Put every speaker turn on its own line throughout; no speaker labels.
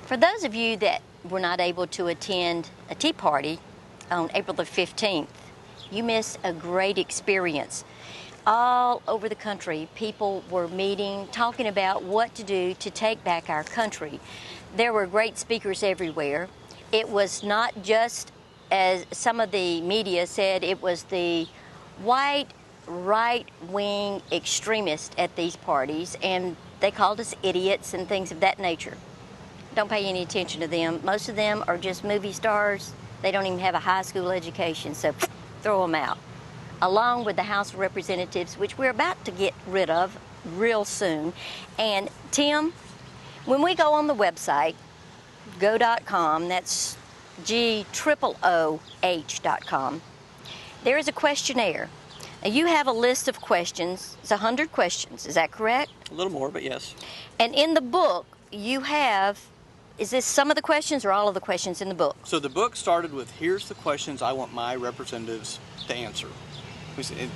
For those of you that were not able to attend a tea party on April the 15th, you missed a great experience. All over the country, people were meeting, talking about what to do to take back our country. There were great speakers everywhere. It was not just, as some of the media said, it was the white right-wing extremists at these parties, and they called us idiots and things of that nature. Don't pay any attention to them. Most of them are just movie stars. They don't even have a high school education, so throw them out. Along with the House of Representatives, which we're about to get rid of real soon. And Tim, when we go on the website, go.com, that's GOOH.com, there is a questionnaire. Now, you have a list of questions. It's 100 questions, is that correct?
A little more, but yes.
And in the book, you have, is this some of the questions or all of the questions in the book?
So the book started with, here's the questions I want my representatives to answer.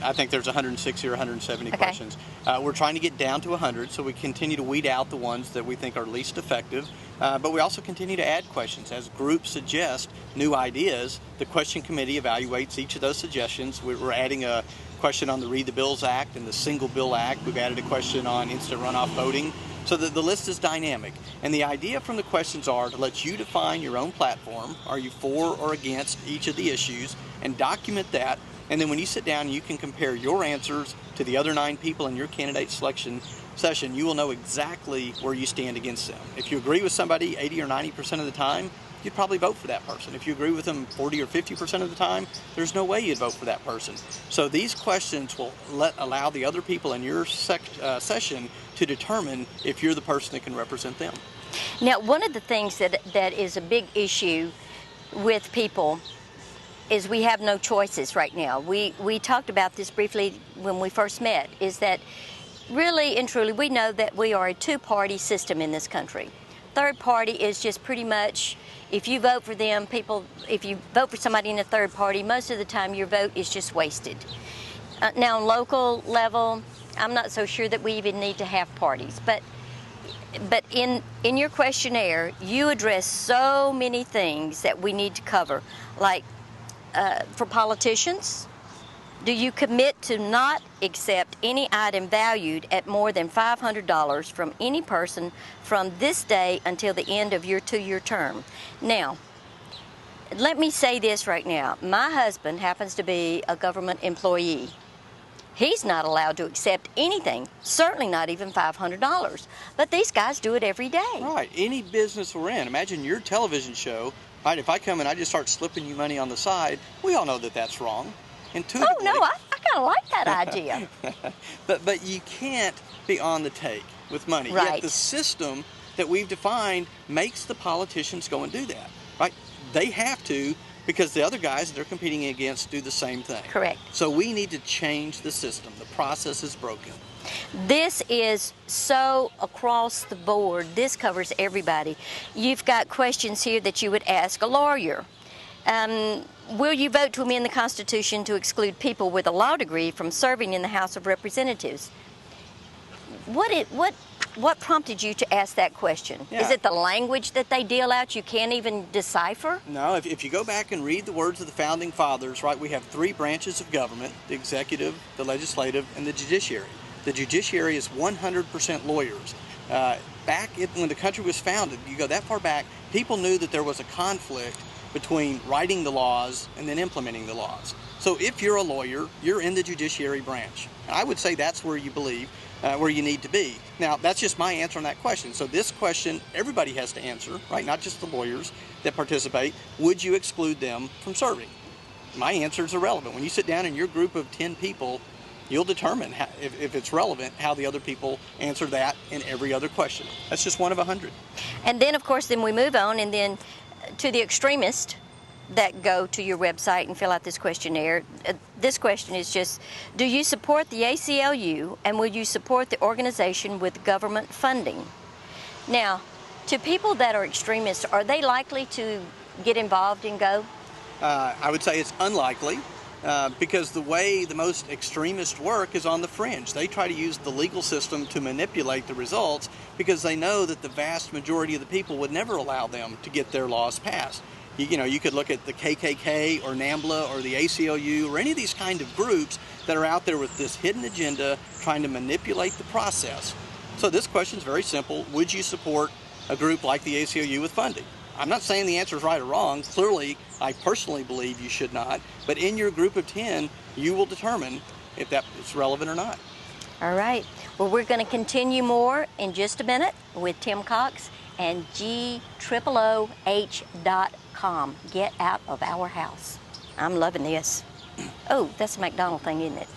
I think there's 160 or 170 questions. We're trying to get down to 100, so we continue to weed out the ones that we think are least effective. But we also continue to add questions. As groups suggest new ideas, the question committee evaluates each of those suggestions. We're adding a question on the Read the Bills Act and the Single Bill Act. We've added a question on instant runoff voting. So the list is dynamic. And the idea from the questions are to let you define your own platform. Are you for or against each of the issues? And document that. And then when you sit down, you can compare your answers to the other 9 people in your candidate selection session. You will know exactly where you stand against them. If you agree with somebody 80 or 90% of the time, you'd probably vote for that person. If you agree with them 40 or 50% of the time, there's no way you'd vote for that person. So these questions will allow the other people in your session to determine if you're the person that can represent them.
Now, one of the things that is a big issue with people is we have no choices right now. We talked about this briefly when we first met, is that really and truly we know that we are a two-party system in this country. Third party is just pretty much, if you vote for them, if you vote for somebody in a third party, most of the time your vote is just wasted. Now on local level, I'm not so sure that we even need to have parties, but in your questionnaire, you address so many things that we need to cover, like for politicians, do you commit to not accept any item valued at more than $500 from any person from this day until the end of your 2-year term? Now, let me say this right now. My husband happens to be a government employee. He's not allowed to accept anything, certainly not even $500. But these guys do it every day.
Right. Any business we're in. Imagine your television show. Right, if I come and I just start slipping you money on the side, we all know that that's wrong. Intuitively.
Oh, no, I kind of like that idea.
But you can't be on the take with money.
Right.
Yet the system that we've defined makes the politicians go and do that. Right? They have to, because the other guys they're competing against do the same thing.
Correct.
So we need to change the system. The process is broken.
This is so across the board. This covers everybody. You've got questions here that you would ask a lawyer. Will you vote to amend the Constitution to exclude people with a law degree from serving in the House of Representatives? What prompted you to ask that question?
Yeah.
Is it the language that they deal out you can't even decipher?
No, if you go back and read the words of the Founding Fathers, right, we have 3 branches of government, the executive, the legislative, and the judiciary. The judiciary is 100% lawyers. When the country was founded, you go that far back, people knew that there was a conflict between writing the laws and then implementing the laws. So if you're a lawyer, you're in the judiciary branch. And I would say that's where you believe, where you need to be. Now, that's just my answer on that question. So this question, everybody has to answer, right? Not just the lawyers that participate. Would you exclude them from serving? My answer is irrelevant. When you sit down in your group of 10 people, you'll determine if it's relevant how the other people answer that in every other question. That's just one of 100.
And then, of course, then we move on, and then to the extremists that go to your website and fill out this questionnaire. This question is just, do you support the ACLU, and will you support the organization with government funding? Now, to people that are extremists, are they likely to get involved and go?
I would say it's unlikely. because the way the most extremists work is on the fringe. They try to use the legal system to manipulate the results because they know that the vast majority of the people would never allow them to get their laws passed. You could look at the KKK or NAMBLA or the ACLU or any of these kind of groups that are out there with this hidden agenda trying to manipulate the process. So this question is very simple. Would you support a group like the ACLU with funding? I'm not saying the answer is right or wrong. Clearly, I personally believe you should not. But in your group of 10, you will determine if that is relevant or not.
All right. Well, we're going to continue more in just a minute with Tim Cox and GOOH.com. Get out of our house. I'm loving this. Oh, that's a McDonald thing, isn't it?